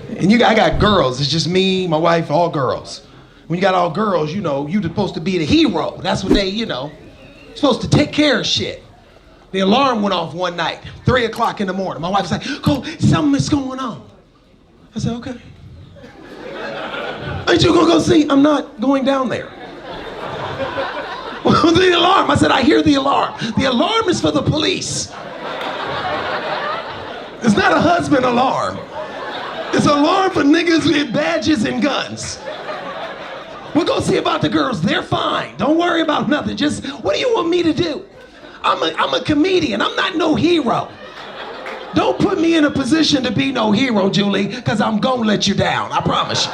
And I got girls. It's just me, my wife, all girls. When you got all girls, you know, you're supposed to be the hero. That's what they, supposed to take care of shit. The alarm went off one night, 3 o'clock in the morning. My wife's like, "Cole, something is going on." I said, "Okay." "Ain't you gonna go see?" "I'm not going down there." "Well, the alarm." I said, "I hear the alarm. The alarm is for the police. It's not a husband alarm. It's an alarm for niggas with badges and guns. We'll go see about the girls. They're fine. Don't worry about nothing. Just, what do you want me to do? I'm a comedian. I'm not no hero. Don't put me in a position to be no hero, Julie, because I'm gonna let you down. I promise you."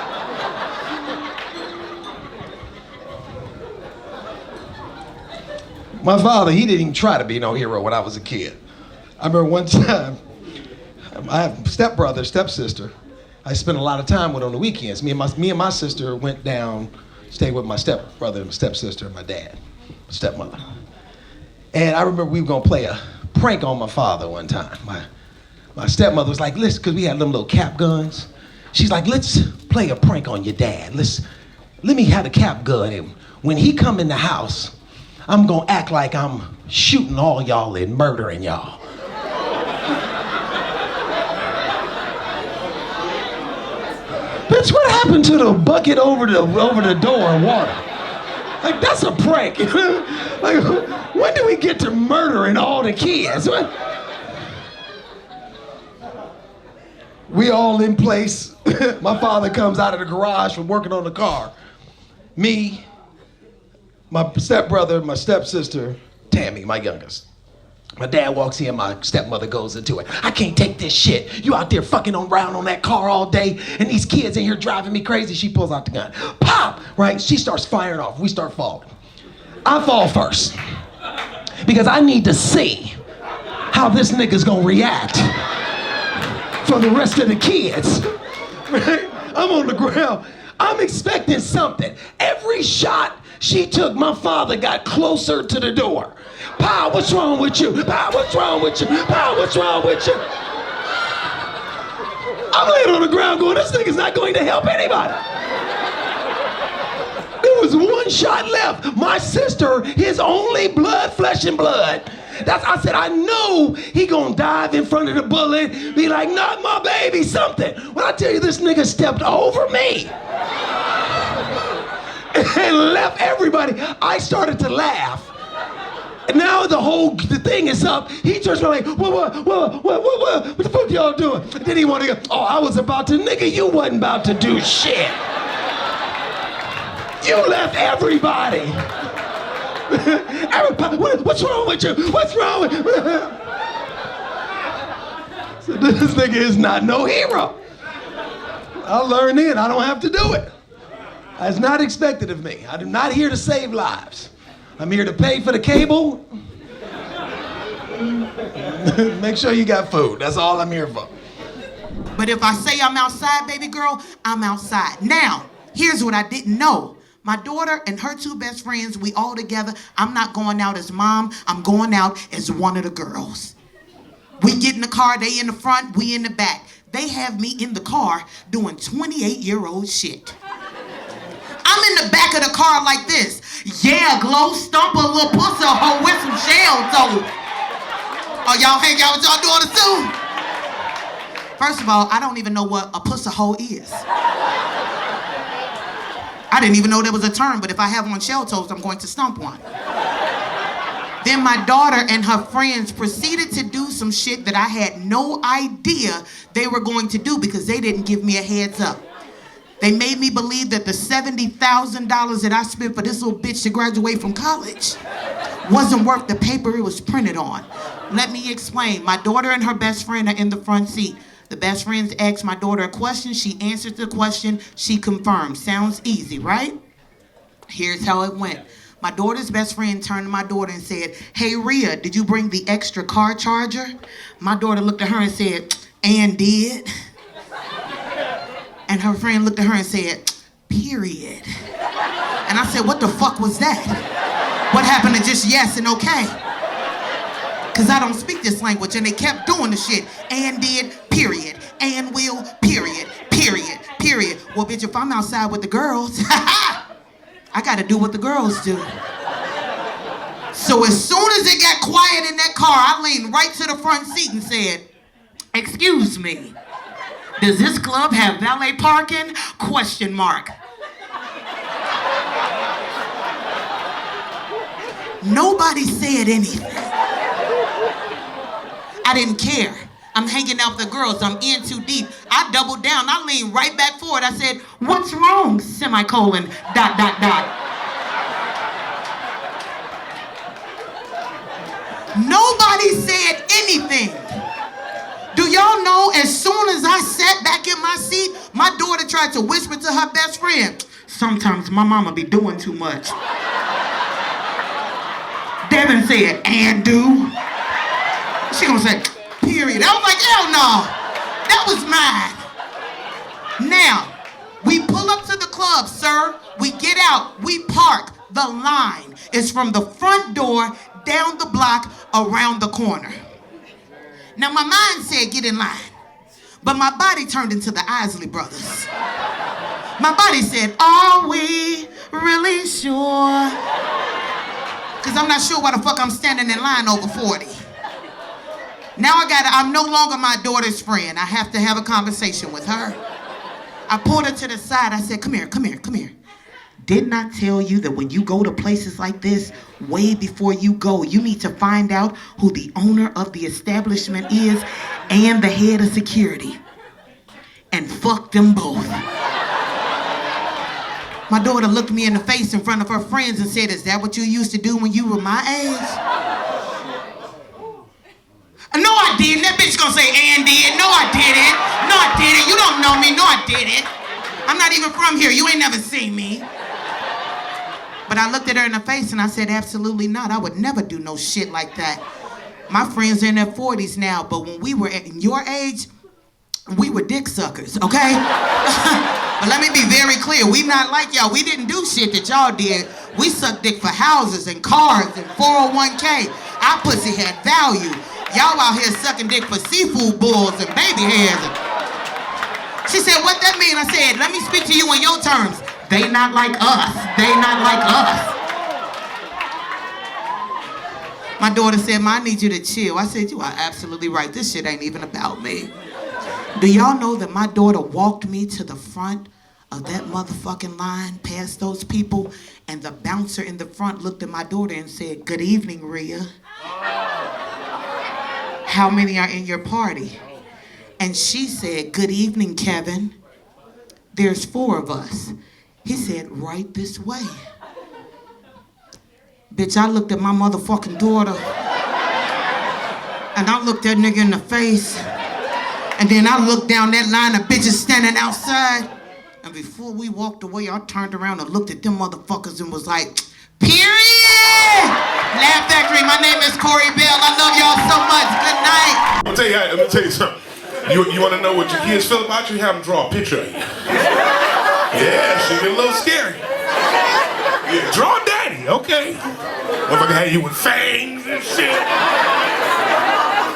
My father, he didn't even try to be no hero when I was a kid. I remember one time, I have a stepbrother, stepsister. I spent a lot of time with on the weekends. Me and my sister went down, stayed with my stepbrother and my stepsister and my dad, my stepmother. And I remember we were gonna play a prank on my father one time. My stepmother was like, "Listen," because we had them little cap guns. She's like, "Let's play a prank on your dad. Let me have the cap gun, and when he come in the house, I'm gonna act like I'm shooting all y'all and murdering y'all." Bitch, what happened to the bucket over the door and water? Like, that's a prank. Like, when do we get to murdering all the kids? We all in place. My father comes out of the garage from working on the car. Me, my stepbrother, my stepsister, Tammy, my youngest. My dad walks in, my stepmother goes into it. "I can't take this shit. You out there fucking around on that car all day, and these kids in here driving me crazy." She pulls out the gun. Pop! Right? She starts firing off. We start falling. I fall first. Because I need to see how this nigga's gonna react for the rest of the kids. Right? I'm on the ground. I'm expecting something. Every shot she took, my father got closer to the door. "Pa, what's wrong with you? Pa, what's wrong with you? Pa, what's wrong with you?" I'm laying on the ground going, this nigga's not going to help anybody. There was one shot left. My sister, his only blood, flesh and blood. I said, I know he gonna dive in front of the bullet, be like, "Not my baby," something. When I tell you this nigga stepped over me and left everybody, I started to laugh. And now the thing is up. He turns around like, what the fuck y'all doing? And then he want to go, "Oh, I was about to," nigga, you wasn't about to do shit. You left everybody. What's wrong with you? What's wrong with you? So this nigga is not no hero. I learned then, I don't have to do it. It's not expected of me. I'm not here to save lives. I'm here to pay for the cable. Make sure you got food. That's all I'm here for. But if I say I'm outside, baby girl, I'm outside. Now, here's what I didn't know. My daughter and her two best friends, we all together. I'm not going out as mom. I'm going out as one of the girls. We get in the car, they in the front, we in the back. They have me in the car doing 28-year-old shit. I'm in the back of the car like this. "Yeah, glow, stump a little pussy hoe with some shell toes." Oh, y'all hang out with y'all doing it too? First of all, I don't even know what a pussy hoe is. I didn't even know there was a term, but if I have on shell toes, I'm going to stump one. Then my daughter and her friends proceeded to do some shit that I had no idea they were going to do because they didn't give me a heads up. They made me believe that the $70,000 that I spent for this little bitch to graduate from college wasn't worth the paper it was printed on. Let me explain. My daughter and her best friend are in the front seat. The best friends asked my daughter a question. She answered the question. She confirmed. Sounds easy, right? Here's how it went. My daughter's best friend turned to my daughter and said, "Hey, Rhea, did you bring the extra car charger?" My daughter looked at her and said, "And did?" And her friend looked at her and said, "Period." And I said, "What the fuck was that? What happened to just yes and okay?" Because I don't speak this language, and they kept doing the shit. "And did, period. And will, period. Period. period. Well, bitch, if I'm outside with the girls, I gotta do what the girls do. So as soon as it got quiet in that car, I leaned right to the front seat and said, excuse me, does this club have valet parking? Question mark. Nobody said anything. I didn't care. I'm hanging out with the girls. I'm in too deep. I doubled down. I leaned right back forward. I said, what's wrong? Semicolon, ... Nobody said anything. Do y'all know as soon as I sat back in my seat, my daughter tried to whisper to her best friend, sometimes my mama be doing too much. Devin said, and do. She gonna say, period. I was like, hell no. That was mine. Now, we pull up to the club, sir. We get out. We park. The line is from the front door, down the block, around the corner. Now, my mind said, get in line. But my body turned into the Isley Brothers. My body said, are we really sure? Because I'm not sure why the fuck I'm standing in line over 40. Now I'm no longer my daughter's friend. I have to have a conversation with her. I pulled her to the side. I said, come here. Didn't I tell you that when you go to places like this, way before you go, you need to find out who the owner of the establishment is and the head of security. And fuck them both. My daughter looked me in the face in front of her friends and said, is that what you used to do when you were my age? No, I didn't. That bitch gonna say, and did. No, I didn't. No, I didn't. You don't know me. No, I didn't. I'm not even from here. You ain't never seen me. But I looked at her in the face and I said, absolutely not. I would never do no shit like that. My friends are in their 40s now, but when we were in your age, we were dick suckers, okay? But let me be very clear. We not like y'all. We didn't do shit that y'all did. We sucked dick for houses and cars and 401k. Our pussy had value. Y'all out here sucking dick for seafood bowls and baby hairs. She said, what that mean? I said, let me speak to you in your terms. They not like us. They not like us. My daughter said, Ma, I need you to chill. I said, you are absolutely right. This shit ain't even about me. Do y'all know that my daughter walked me to the front of that motherfucking line, past those people, and the bouncer in the front looked at my daughter and said, good evening, Rhea. How many are in your party? And she said, good evening, Kevin. There's 4 of us. He said, right this way. Bitch, I looked at my motherfucking daughter, and I looked that nigga in the face, and then I looked down that line of bitches standing outside, and before we walked away, I turned around and looked at them motherfuckers and was like, period! Laugh Factory, my name is Correy Bell. I love y'all so much. Good night. Let me tell you something. You want to know what your kids feel about you? Have them draw a picture of you. Yeah, she get a little scary. Yeah, draw daddy, okay. Motherfucker had you with fangs and shit.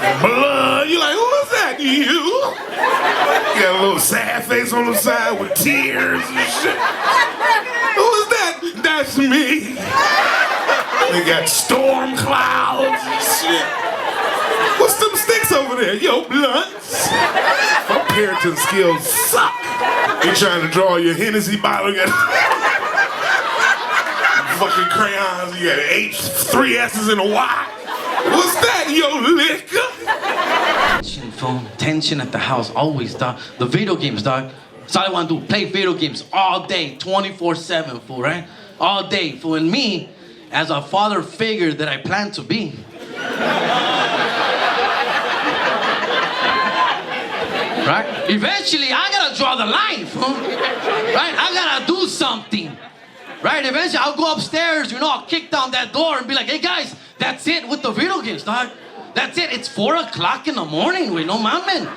And blood. You like, who is that? You? You got a little sad face on the side with tears and shit. Who is that? That's me. They got storm clouds and shit. What's them sticks over there? Yo, blunts. My parenting skills suck. They trying to draw your Hennessy bottle. You got fucking crayons. You got H, 3 S's and a Y. What's that, yo, liquor? Tension, phone. Tension at the house, always, dog. The video games, dog. That's all I want to do. Play video games all day, 24/7, fool, right? All day, fool. And me, as a father figure that I plan to be. Right? Eventually, I gotta draw the line, fool. Right? I gotta do something. Right? Eventually, I'll go upstairs, I'll kick down that door and be like, hey guys, that's it with the video games, dog. That's it. It's 4 o'clock in the morning, we no mamen.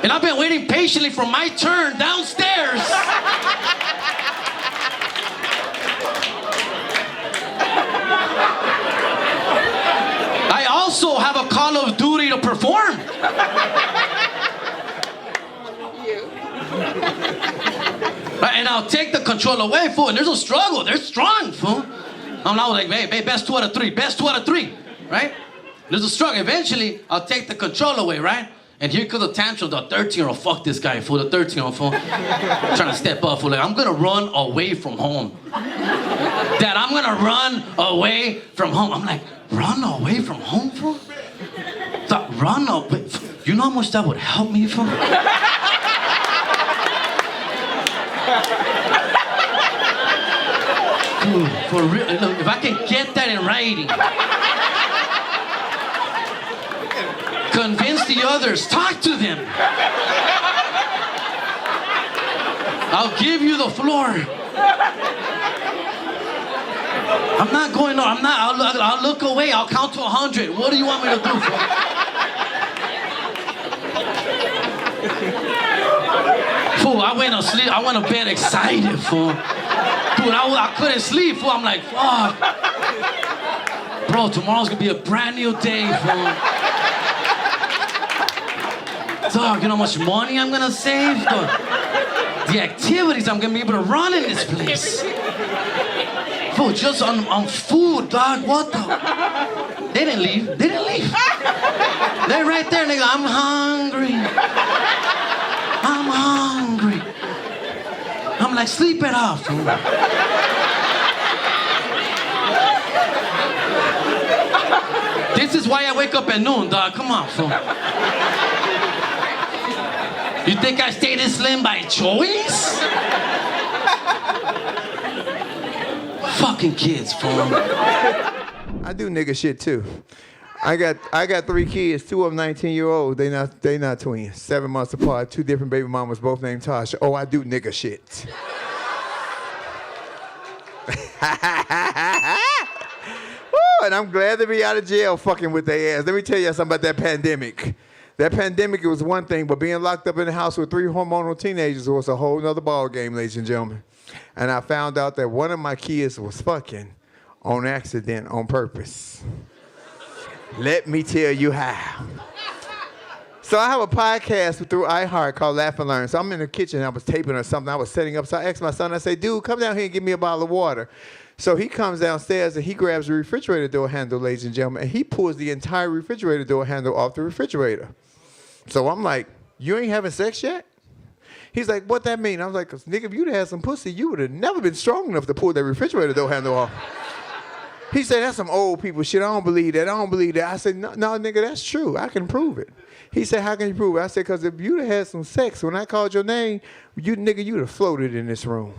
And I've been waiting patiently for my turn downstairs. I also have a Call of Duty to perform. I'll take the control away, fool, and there's no struggle. They're strong, fool. I'm now like, hey, best 2 out of 3, best 2 out of 3, right? There's a struggle. Eventually, I'll take the control away, right? And here comes the tantrum, the 13-year-old, fuck this guy, fool, the 13-year-old, fool. Trying to step up, fool, like, I'm gonna run away from home. Dad, I'm gonna run away from home. I'm like, run away from home, fool? Run away, you know how much that would help me, fool? Dude, for real, look, if I can get that in writing. Convince the others, talk to them. I'll give you the floor. I'm not going on, I'll look away, I'll count to 100. What do you want me to do, fool? Fool, I went to sleep, I went to bed excited, fool. Dude, I couldn't sleep, fool. I'm like, fuck. Bro, tomorrow's gonna be a brand new day, fool. Dog, you know how much money I'm gonna save? The activities I'm gonna be able to run in this place. Fool, just on food, dog, what the? They didn't leave. They're right there, nigga. I'm hungry. I'm like, sleep it off, fool. This is why I wake up at noon, dog. Come on, fool. You think I stay this slim by choice? Fucking kids, fool. I do nigga shit too. I got 3 kids, 2 of them 19-year-olds. They not twins. 7 months apart, 2 different baby mamas, both named Tasha. Oh, I do nigga shit. Woo, and I'm glad to be out of jail fucking with their ass. Let me tell you something about that pandemic. That pandemic, it was one thing, but being locked up in the house with 3 hormonal teenagers was a whole nother ball game, ladies and gentlemen. And I found out that one of my kids was fucking on accident, on purpose. Let me tell you how. So I have a podcast through iHeart called Laugh and Learn. So I'm in the kitchen, I was taping or something, I was setting up. So I asked my son, I say, dude, come down here and give me a bottle of water. So he comes downstairs and he grabs the refrigerator door handle, ladies and gentlemen, and he pulls the entire refrigerator door handle off the refrigerator. So I'm like, you ain't having sex yet? He's like, what that mean? I was like, nigga, if you'd had some pussy, you would have never been strong enough to pull that refrigerator door handle off. He said, that's some old people shit. I don't believe that. I said, no, nigga, that's true. I can prove it. He said, how can you prove it? I said, because if you'd have had some sex, when I called your name, you'd have floated in this room.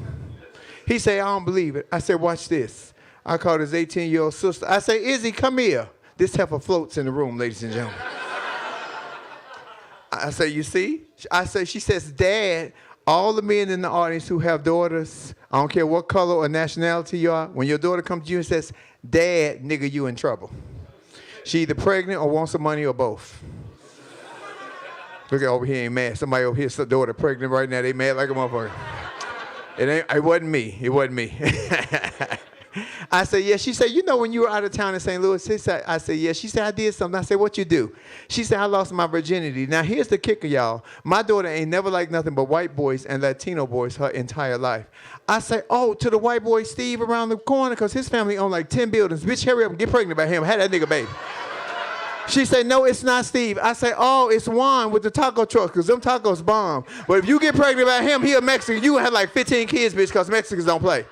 He said, I don't believe it. I said, watch this. I called his 18-year-old sister. I say, Izzy, come here. This heifer floats in the room, ladies and gentlemen. I say, you see? I say, she says, Dad, all the men in the audience who have daughters, I don't care what color or nationality you are, when your daughter comes to you and says, Dad, nigga, you in trouble. She either pregnant or wants some money or both. Look at over here, ain't mad. Somebody over here's daughter pregnant right now. They mad like a motherfucker. It wasn't me. I said, yeah. She said, you know when you were out of town in St. Louis? I said, yeah. She said, I did something. I said, what you do? She said, I lost my virginity. Now, here's the kicker, y'all. My daughter ain't never liked nothing but white boys and Latino boys her entire life. I say, oh, to the white boy Steve around the corner, because his family owned like 10 buildings. Bitch, hurry up and get pregnant by him. Had that nigga baby. She said, no, it's not Steve. I say, oh, it's Juan with the taco truck, because them tacos bomb. But if you get pregnant by him, he a Mexican. You have like 15 kids, bitch, because Mexicans don't play.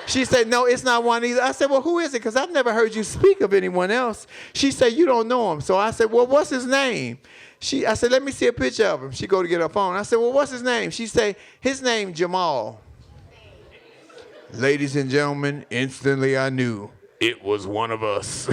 She said, no, it's not Juan either. I said, well, who is it? Because I've never heard you speak of anyone else. She said, you don't know him. So I said, well, what's his name? I said, let me see a picture of him. She go to get her phone. I said, well, what's his name? She said, his name Jamal. Ladies and gentlemen, instantly I knew it was one of us.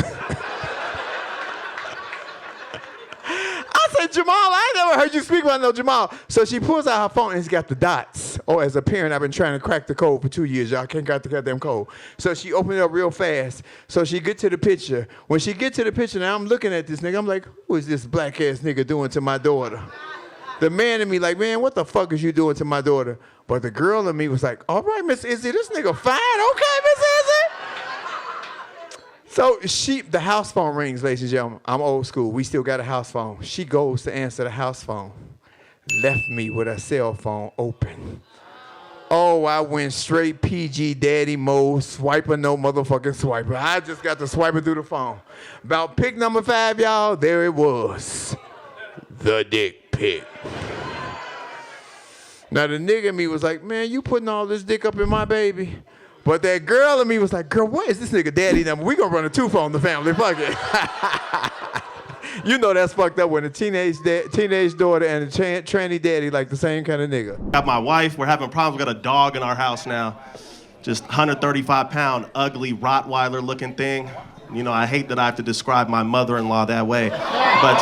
I said, Jamal, I ain't never heard you speak about no Jamal. So she pulls out her phone and it's got the dots. Oh, as a parent, I've been trying to crack the code for 2 years. Y'all can't crack the goddamn code. So she opened it up real fast. So she get to the picture. When she get to the picture, now I'm looking at this nigga. I'm like, who is this black ass nigga doing to my daughter? The man in me like, man, what the fuck is you doing to my daughter? But the girl in me was like, all right, Miss Izzy, this nigga fine. Okay, Miss Izzy. So the house phone rings, ladies and gentlemen. I'm old school. We still got a house phone. She goes to answer the house phone. Left me with her cell phone open. Oh, I went straight PG daddy mode, swiper no motherfucking swiper. I just got to swiping through the phone. About pick number 5, y'all, there it was. The dick pic. Now the nigga in me was like, man, you putting all this dick up in my baby? But that girl in me was like, girl, what is this nigga daddy number? We gonna run a tooth on the family, fuck it. You know that's fucked up when a teenage daughter and a tranny daddy like the same kind of nigga. Got my wife, we're having problems. We got a dog in our house now. Just 135-pound, ugly Rottweiler looking thing. You know, I hate that I have to describe my mother-in-law that way. But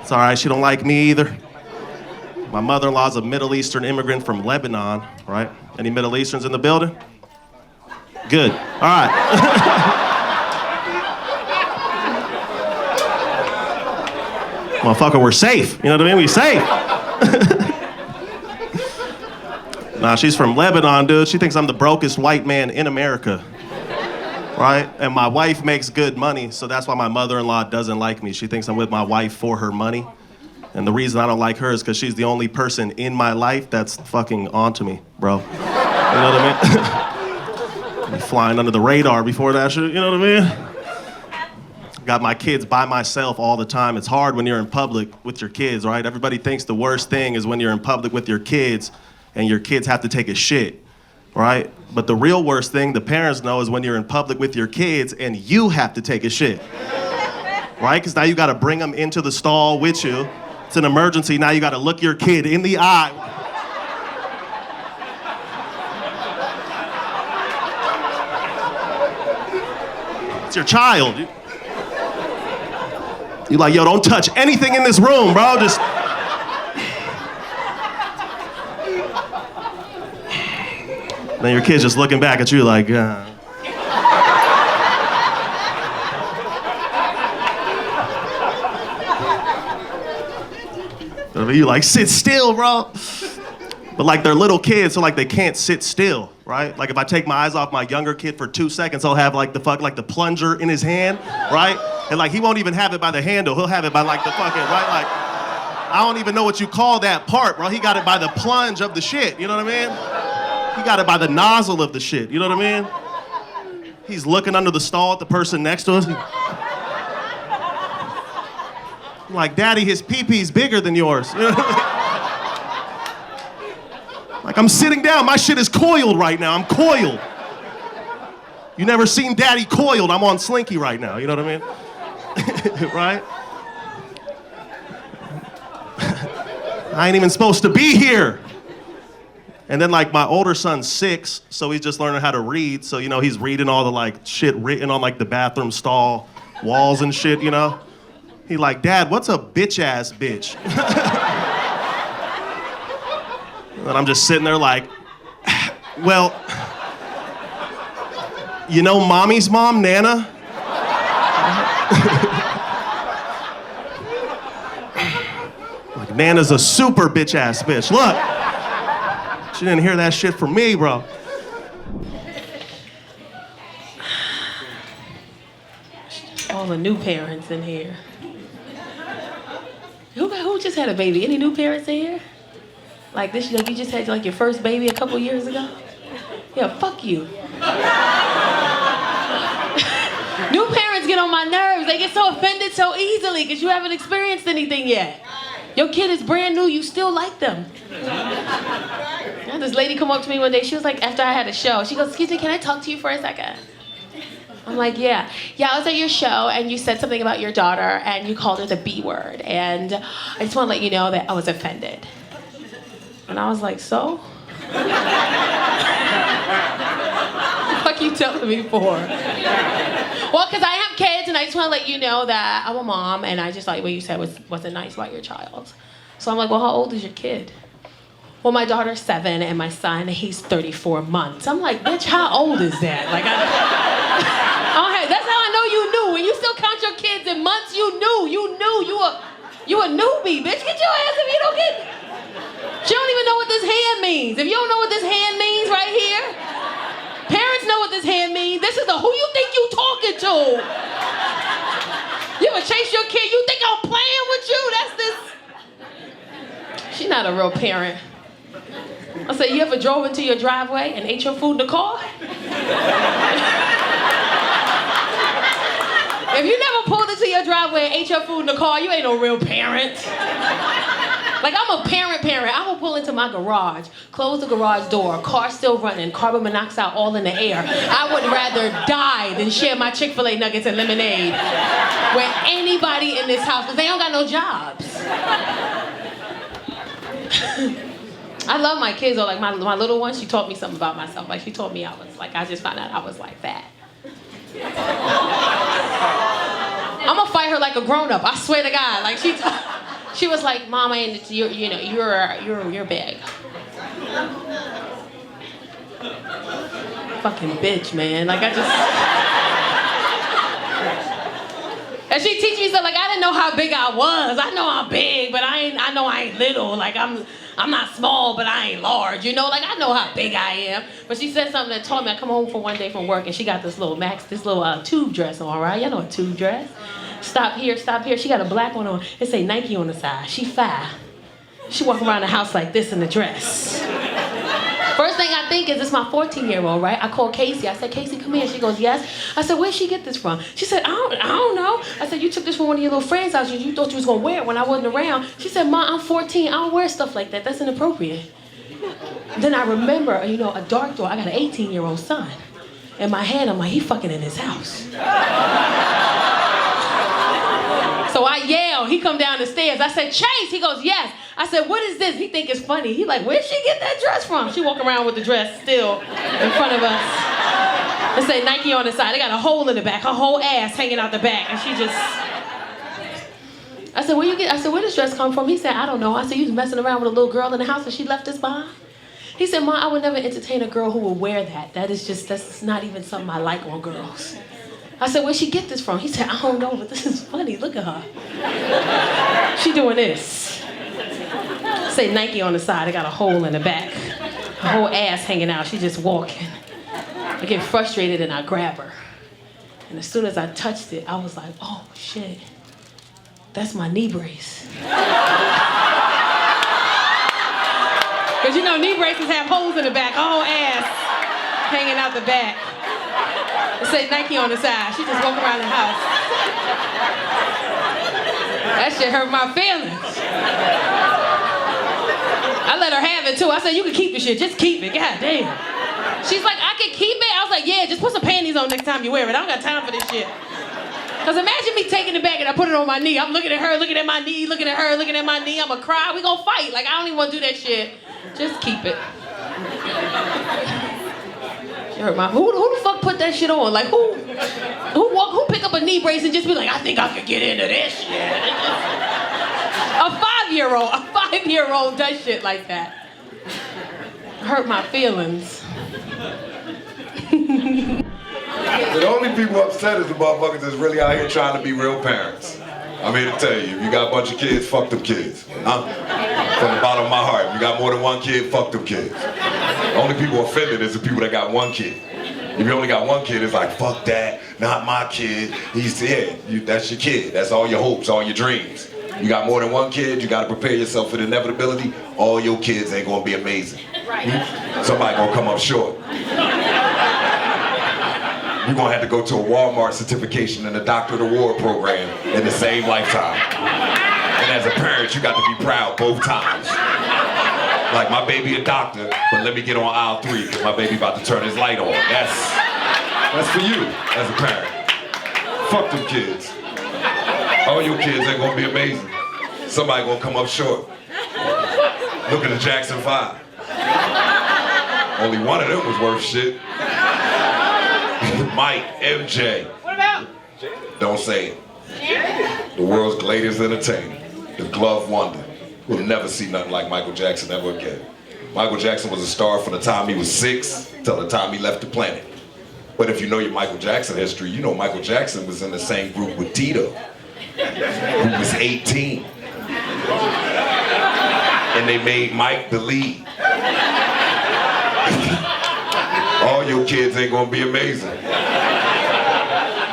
it's all right, she don't like me either. My mother-in-law's a Middle Eastern immigrant from Lebanon, right? Any Middle Easterns in the building? Good, all right. Motherfucker, we're safe. You know what I mean? We safe. Nah, she's from Lebanon, dude. She thinks I'm the brokest white man in America. Right? And my wife makes good money, so that's why my mother-in-law doesn't like me. She thinks I'm with my wife for her money. And the reason I don't like her is because she's the only person in my life that's fucking onto me, bro. You know what I mean? Flying under the radar before that shit, you know what I mean? Got my kids by myself all the time. It's hard when you're in public with your kids, right? Everybody thinks the worst thing is when you're in public with your kids and your kids have to take a shit, right? But the real worst thing the parents know is when you're in public with your kids and you have to take a shit, right? Because now you got to bring them into the stall with you. It's an emergency. Now you got to look your kid in the eye. It's your child. You're like, yo, don't touch anything in this room, bro. Just. Then your kid's just looking back at you like, You like, sit still, bro. But like they're little kids, so like they can't sit still, right? Like if I take my eyes off my younger kid for 2 seconds, I'll have like the plunger in his hand, right? And like he won't even have it by the handle, he'll have it by like the fucking, right? Like, I don't even know what you call that part, bro. He got it by the plunge of the shit, you know what I mean? He got it by the nozzle of the shit, you know what I mean? He's looking under the stall at the person next to us. I'm like, Daddy, his pee-pee's bigger than yours. You know? Like, I'm sitting down, my shit is coiled right now, I'm coiled. You never seen Daddy coiled, I'm on Slinky right now, you know what I mean? Right? I ain't even supposed to be here. And then like my older son's 6, so he's just learning how to read. So, you know, he's reading all the like shit written on like the bathroom stall walls and shit, you know? He like, Dad, what's a bitch ass bitch? And I'm just sitting there like, well, you know Mommy's mom, Nana? Like, Nana's a super bitch ass bitch. Look. She didn't hear that shit from me, bro. All the new parents in here. Who just had a baby? Any new parents in here? Like this, like you just had like your first baby a couple years ago? Yeah, fuck you. New parents get on my nerves. They get so offended so easily because you haven't experienced anything yet. Your kid is brand new, you still like them. I had this lady come up to me one day, she was like, after I had a show, she goes, excuse me, can I talk to you for a second? I'm like, yeah. Yeah, I was at your show and you said something about your daughter and you called her the B word. And I just want to let you know that I was offended. And I was like, so? What the fuck you telling me for? Well, because I have kids and I just want to let you know that I'm a mom and I just thought what you said wasn't nice about your child. So I'm like, well, how old is your kid? Well, my daughter's 7 and my son, he's 34 months. I'm like, bitch, how old is that? Like, okay, that's how I know you knew. When you still count your kids in months, you knew. You a newbie, bitch. Get your ass if you don't get. She don't even know what this hand means. If you don't know what this hand means right here, parents know what this hand means. This is the who you think you talking to. You ever chase your kid, you think I'm playing with you? That's this. She's not a real parent. I said, you ever drove into your driveway and ate your food in the car? If you never pulled into your driveway and ate your food in the car, you ain't no real parent. Like, I'm a parent. I will pull into my garage, close the garage door, car still running, carbon monoxide all in the air. I would rather die than share my Chick-fil-A nuggets and lemonade with anybody in this house, because they don't got no jobs. I love my kids, though. Like, my little one, she taught me something about myself. Like, she told me I just found out I was like that. I'm gonna fight her like a grown-up, I swear to God. Like, she was like, Mama, you're big. Fucking bitch, man. Like, and she teach me stuff like, I didn't know how big I was. I know I'm big, but I know I ain't little. Like, I'm not small, but I ain't large. You know, like, I know how big I am. But she said something that told me, I come home for one day from work and she got this little tube dress on, right? Y'all know a tube dress? Stop here. She got a black one on. It say Nike on the side. She 5. She walk around the house like this in the dress. First thing I think is, it's my 14-year-old, right? I called Casey. I said, Casey, come here. She goes, yes. I said, where'd she get this from? She said, I don't know. I said, you took this from one of your little friends' house. You thought you was going to wear it when I wasn't around. She said, Ma, I'm 14. I don't wear stuff like that. That's inappropriate. Then I remember, a dark door. I got an 18-year-old son. In my head, I'm like, he fucking in his house. So I yell, he come down the stairs. I said, Chase, he goes, yes. I said, what is this? He think it's funny. He like, where'd she get that dress from? She walk around with the dress still in front of us. It say Nike on the side. They got a hole in the back, her whole ass hanging out the back. And she just, I said, where this dress come from? He said, I don't know. I said, you was messing around with a little girl in the house and she left this behind? He said, Ma, I would never entertain a girl who would wear that. That's not even something I like on girls. I said, where'd she get this from? He said, I don't know, but this is funny. Look at her. She doing this. Say Nike on the side. I got a hole in the back. Her whole ass hanging out. She just walking. I get frustrated and I grab her. And as soon as I touched it, I was like, oh, shit. That's my knee brace. Because knee braces have holes in the back. Her whole ass hanging out the back. It say Nike on the side. She just walking around the house. That shit hurt my feelings. I let her have it too. I said, you can keep the shit. Just keep it. God damn. She's like, I can keep it? I was like, yeah, just put some panties on next time you wear it. I don't got time for this shit. Because imagine me taking it back and I put it on my knee. I'm looking at her, looking at my knee, looking at her, looking at my knee. I'm going to cry. We going to fight. Like, I don't even want to do that shit. Just keep it. Who the fuck put that shit on? Like, who pick up a knee brace and just be like, I think I could get into this shit? A 5-year-old does shit like that. Hurt my feelings. The only people upset is the motherfuckers that's really out here trying to be real parents. I'm here to tell you, if you got a bunch of kids, fuck them kids. Huh? From the bottom of my heart, if you got more than one kid, fuck them kids. The only people offended is the people that got one kid. If you only got one kid, it's like, fuck that, not my kid. That's your kid. That's all your hopes, all your dreams. You got more than one kid, you gotta prepare yourself for the inevitability. All your kids ain't gonna be amazing. Somebody gonna come up short. You're gonna have to go to a Walmart certification and a Doctor of the War program in the same lifetime. And as a parent, you got to be proud both times. Like, my baby a doctor, but let me get on aisle 3 because my baby about to turn his light on. That's for you as a parent. Fuck them kids. All your kids ain't gonna be amazing. Somebody gonna come up short. Look at the Jackson 5. Only one of them was worth shit. Mike, MJ. What about? Don't say it. The world's greatest entertainer, the glove wonder. We'll never see nothing like Michael Jackson ever again. Michael Jackson was a star from the time he was 6 till the time he left the planet. But if you know your Michael Jackson history, you know Michael Jackson was in the same group with Tito, who was 18. And they made Mike the lead. All your kids ain't gonna be amazing.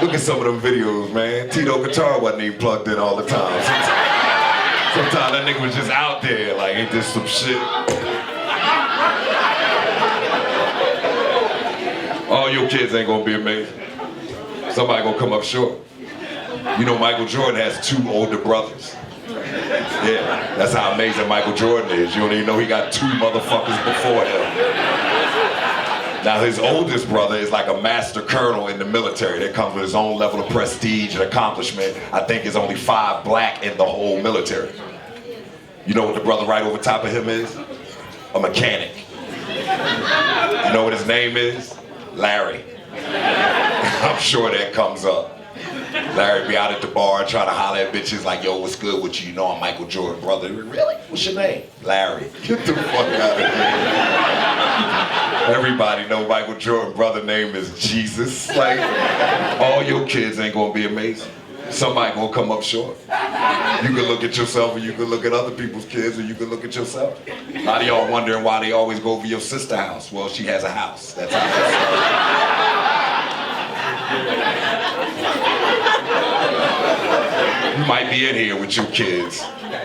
Look at some of them videos, man. Tito guitar wasn't even plugged in all the time. Sometimes that nigga was just out there, like, ain't this some shit? kids ain't gonna be amazing. Somebody gonna come up short. You know Michael Jordan has 2 older brothers. Yeah, that's how amazing Michael Jordan is. You don't even know he got 2 motherfuckers before him. Now his oldest brother is like a master colonel in the military that comes with his own level of prestige and accomplishment. I think there's only 5 black in the whole military. You know what the brother right over top of him is? A mechanic. You know what his name is? Larry. I'm sure that comes up. Larry be out at the bar trying to holler at bitches like, yo, what's good with you? You know I'm Michael Jordan, brother. Really? What's your name? Larry. Get the fuck out of here. Everybody know Michael Jordan, brother name is Jesus. Like, all your kids ain't gonna be amazing. Somebody gonna come up short. You can look at yourself and you can look at other people's kids and you can look at yourself. A lot of y'all wondering why they always go over your sister's house. Well, she has a house. That's how You might be in here with your kids.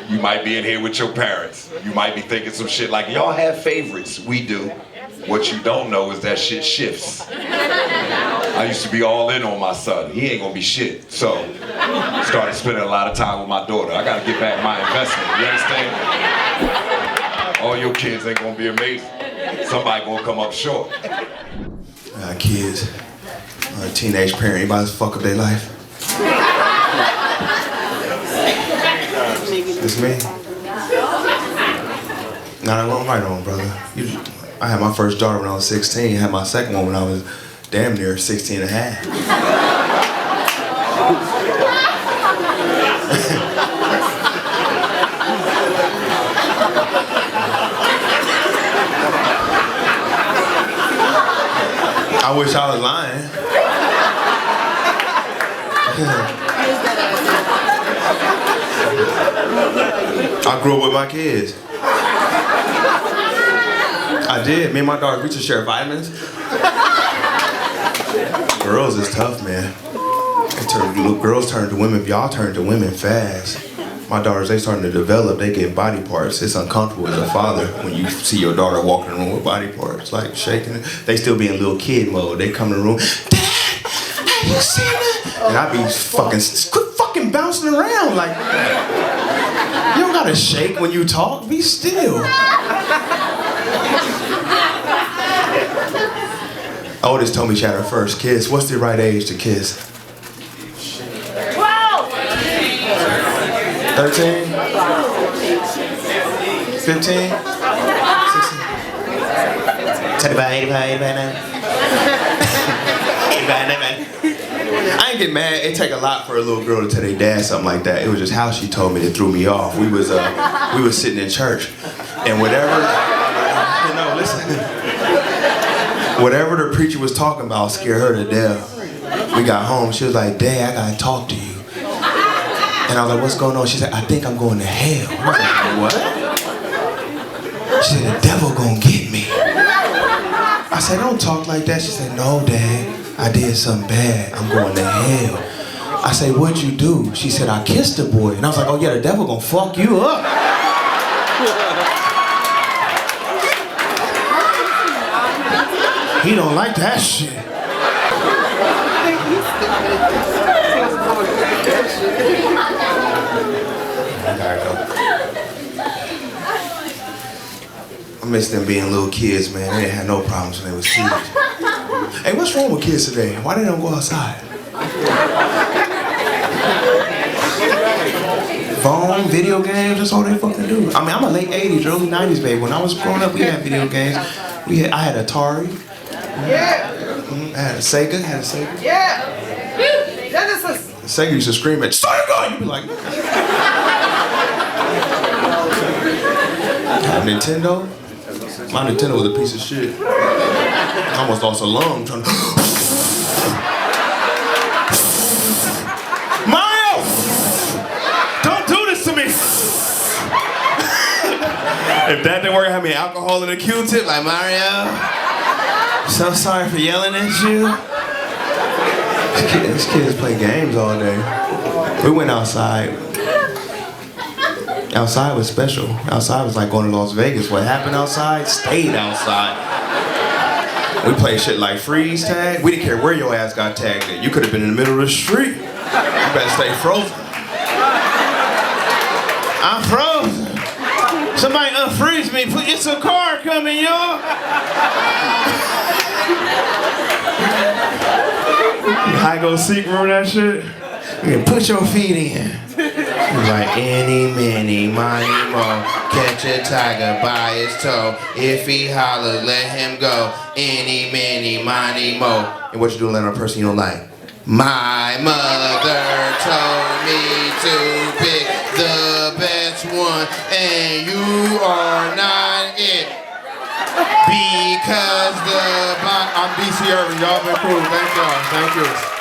You might be in here with your parents. You might be thinking some shit like, y'all have favorites. We do. What you don't know is that shit shifts. I used to be all in on my son. He ain't gonna be shit. So, started spending a lot of time with my daughter. I gotta get back my investment. You understand? All your kids ain't gonna be amazing. Somebody gonna come up short. Kids, teenage parent, anybody fuck up their life? It's me. Nah, that wasn't right on, brother. I had my first daughter when I was 16. I had my second one when I was damn near 16 and a half. I wish I was lying. I grew up with my kids. I did. Me and my daughter, we just share vitamins. Girls is tough, man. Girls turn to women. Y'all turn to women fast. My daughters, they starting to develop. They get body parts. It's uncomfortable as a father when you see your daughter walking in the room with body parts, like shaking it. They still be in little kid mode. They come in the room, Dad, have you seen it? And I be quit fucking bouncing around like that. You don't gotta shake when you talk. Be still. Oldest told me she had her first kiss. What's the right age to kiss? 13? 15? 16? 75, 85, 89. 85, 99. I ain't get mad. It take a lot for a little girl to tell their dad something like that. It was just how she told me that threw me off. We was sitting in church, and whatever, listen. Whatever the preacher was talking about scared her to death. We got home. She was like, Dad, I gotta talk to you. And I was like, what's going on? She said, I think I'm going to hell. I was like, what? She said, the devil gonna get me. I said, don't talk like that. She said, no, Dad, I did something bad. I'm going to hell. I said, what'd you do? She said, I kissed the boy. And I was like, oh yeah, the devil gonna fuck you up. He don't like that shit. I miss them being little kids, man. They didn't have no problems when they was kids. Hey, what's wrong with kids today? Why they don't go outside? Phone, video games, that's all they fucking do. I mean, I'm a late 80s, early 90s baby. When I was growing up, we had video games. I had Atari. Yeah. I had a Sega. Yeah. Sega used to scream at Sega! You'd be like, Nintendo? My Nintendo was a piece of shit. I almost lost a lung trying to... Mario! Don't do this to me! If that didn't work, I had me alcohol in a Q-tip like Mario. So sorry for yelling at you. These kids play games all day. We went outside. Outside was special. Outside was like going to Las Vegas. What happened outside stayed outside. We played shit like freeze tag. We didn't care where your ass got tagged at. You could have been in the middle of the street. You better stay frozen. I'm frozen. Somebody unfreeze me. It's a car coming, y'all. High go seek, remember that shit? You can put your feet in. Like any, many, money, mo. Catch a tiger by his toe. If he hollers, let him go. Any, many, money, mo. And what you do to let on a person you don't like? My mother told me to pick the best one, and you are not it. Because I'm BC Ervin. Y'all been cool. Thank y'all. Thank you.